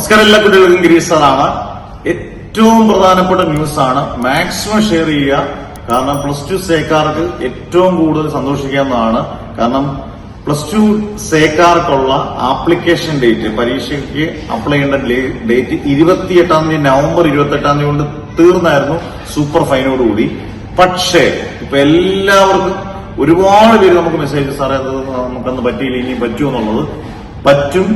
നമസ്കാരം, എല്ലാ കുട്ടികൾക്കും ഗിരീഷ് സാറാണ്. ഏറ്റവും പ്രധാനപ്പെട്ട ന്യൂസ് ആണ്, മാക്സിമം ഷെയർ ചെയ്യുക. കാരണം പ്ലസ് 2 സേക്കാർക്ക് ഏറ്റവും കൂടുതൽ സന്തോഷിക്കാവുന്നതാണ്. കാരണം പ്ലസ് 2 സേക്കാർക്കുള്ള ആപ്ലിക്കേഷൻ ഡേറ്റ്, പരീക്ഷയ്ക്ക് അപ്ലൈ ചെയ്യേണ്ട ഡേറ്റ് 28 നവംബർ 28 കൊണ്ട് തീർന്നായിരുന്നു, സൂപ്പർ ഫൈനോടുകൂടി. പക്ഷേ ഇപ്പൊ എല്ലാവർക്കും ഒരുപാട് പേര് നമുക്ക് മെസ്സേജ്, സാറേ നമുക്കന്ന് പറ്റിയില്ല, ഇനി പറ്റുമെന്നുള്ളത്. പറ്റും.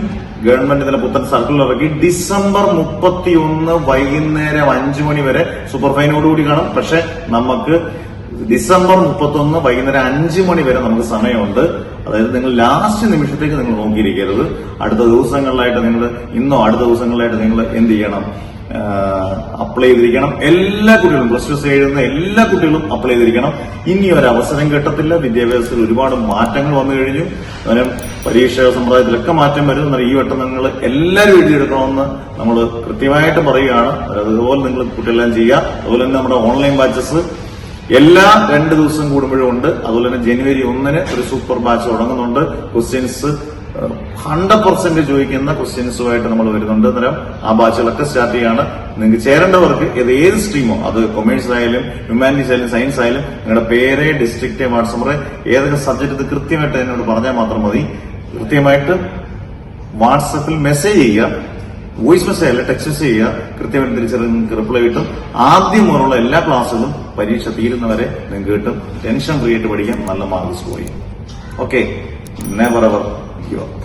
ഗവൺമെന്റ് ഇതിന്റെ പുത്തൻ സർക്കുലർ ഇറക്കി. ഡിസംബർ 31 വൈകുന്നേരം 5 മണി വരെ സൂപ്പർ ഫൈനോടുകൂടി കാണും. പക്ഷെ നമുക്ക് ഡിസംബർ 31 വൈകുന്നേരം 5 മണി വരെ നമുക്ക് സമയമുണ്ട്. അതായത് നിങ്ങൾ ലാസ്റ്റ് നിമിഷത്തേക്ക് നിങ്ങൾ നോക്കിയിരിക്കരുത്. അടുത്ത ദിവസങ്ങളിലായിട്ട് നിങ്ങൾ, ഇന്നോ അടുത്ത ദിവസങ്ങളിലായിട്ട് നിങ്ങൾ എന്ത് ചെയ്യണം, അപ്ലൈ ചെയ്തിരിക്കണം. എല്ലാ കുട്ടികളും, പ്ലസ് 2 എഴുതുന്ന എല്ലാ കുട്ടികളും അപ്ലൈ ചെയ്തിരിക്കണം. ഇനി ഒരു അവസരം കിട്ടത്തില്ല. വിദ്യാഭ്യാസത്തിൽ ഒരുപാട് മാറ്റങ്ങൾ വന്നു കഴിഞ്ഞു. അങ്ങനെ പരീക്ഷാ സമ്പ്രദായത്തിലൊക്കെ മാറ്റം വരും. എന്നാൽ ഈ വട്ടം നിങ്ങൾ എല്ലാവരും എഴുതിയെടുക്കണമെന്ന് നമ്മൾ കൃത്യമായിട്ട് പറയുകയാണ്. അതുപോലെ നിങ്ങൾ കുട്ടികളെല്ലാം ചെയ്യുക. അതുപോലെ തന്നെ നമ്മുടെ ഓൺലൈൻ ബാച്ചസ് എല്ലാ 2 ദിവസം കൂടുമ്പോഴും ഉണ്ട്. അതുപോലെ തന്നെ ജനുവരി 1 ഒരു സൂപ്പർ ബാച്ച് തുടങ്ങുന്നുണ്ട്. ക്വസ്റ്റ്യൻസ് 100% ചോദിക്കുന്ന ക്വസ്റ്റ്യൻസുമായിട്ട് നമ്മൾ വരുന്നുണ്ട്. അന്നേരം ആ ബാച്ചുകളൊക്കെ സ്റ്റാർട്ട് ചെയ്യാണ്. നിങ്ങൾക്ക് ചേരേണ്ടവർക്ക് ഏത് സ്ട്രീമോ, അത് കൊമേഴ്സ് ആയാലും ഹ്യൂമാനിറ്റീസ് ആയാലും സയൻസ് ആയാലും, നിങ്ങളുടെ പേര്, ഡിസ്ട്രിക്ട്, വാട്സപ്പ്, ഏതൊക്കെ സബ്ജക്ട് കൃത്യമായിട്ട് എന്നോട് പറഞ്ഞാൽ മാത്രം മതി. കൃത്യമായിട്ട് വാട്സപ്പിൽ മെസ്സേജ് ചെയ്യുക. വോയിസ് മെസ്സേജ് അല്ല, ടെക്സ്റ്റ് മെസ്സേജ് ചെയ്യുക. കൃത്യമായിട്ട് തിരിച്ചറിഞ്ഞ് നിങ്ങൾക്ക് റിപ്ലൈ കിട്ടും. ആദ്യം മുതലുള്ള എല്ലാ ക്ലാസ്സുകളും പരീക്ഷ തീരുന്നവരെ നിങ്ങൾക്ക് കിട്ടും. ടെൻഷൻ ഫ്രീ ആയിട്ട് പഠിക്കാം, നല്ല മാർക്ക് സ്കോർ ചെയ്യും. Okay, never ever give up.